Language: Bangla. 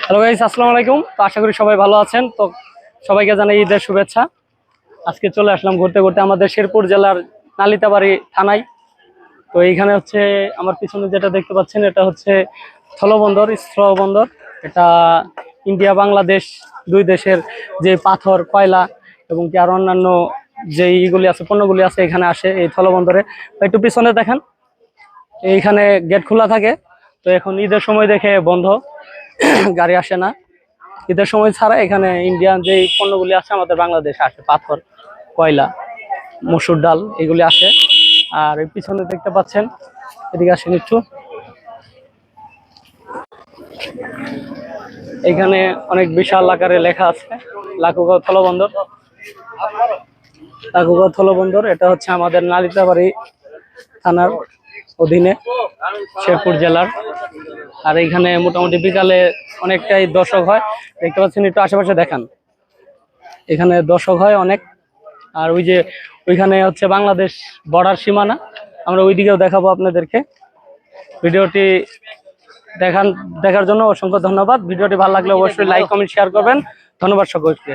হ্যালো গাইস, আসসালামু আলাইকুম। তো আশা করি সবাই ভালো আছেন। তো সবাইকে জানাই ঈদের শুভেচ্ছা। আজকে চলে আসলাম ঘুরতে ঘুরতে আমাদের শেরপুর জেলার নালিতাবাড়ি থানায়। তো এইখানে হচ্ছে আমার পিছনে যেটা দেখতে পাচ্ছেন, এটা হচ্ছে স্থলবন্দর। স্থলবন্দর এটা ইন্ডিয়া বাংলাদেশ দুই দেশের যে পাথর, কয়লা এবং কি আর অন্যান্য যে ইগুলি আছে, পণ্যগুলি আছে, এখানে আসে এই স্থলবন্দরে। একটু পিছনে দেখেন, এইখানে গেট খোলা থাকে। তো এখন ঈদের সময় দেখে বন্ধ, গাড়ি আসে না। ঈদের সময় ছাড়া এখানে ইন্ডিয়ান যে পণ্যগুলি আছে আমাদের বাংলাদেশে আসে, পাথর, কয়লা, মসুর ডাল, এগুলি আসে। আর এই পিছনে দেখতে পাচ্ছেন, এদিকে আসেন একটু, এখানে অনেক বিশাল আকারে লেখা আছে লাখুগাঁও স্থলবন্দর। লাখুগাঁও স্থলবন্দর এটা হচ্ছে আমাদের নালিতাবাড়ি থানার অধীনে, শেরপুর জেলার। আর এইখানে মোটামুটি বিকালে অনেকটাই দর্শক হয়, দেখতে পাচ্ছেন। একটু আশেপাশে দেখান, এখানে দর্শক হয় অনেক। আর ওই যে ওইখানে হচ্ছে বাংলাদেশ বর্ডার সীমানা, আমরা ওইদিকেও দেখাবো আপনাদেরকে। ভিডিওটি দেখার জন্য অসংখ্য ধন্যবাদ। ভিডিওটি ভালো লাগলে অবশ্যই লাইক, কমেন্ট, শেয়ার করবেন। ধন্যবাদ সকলকে।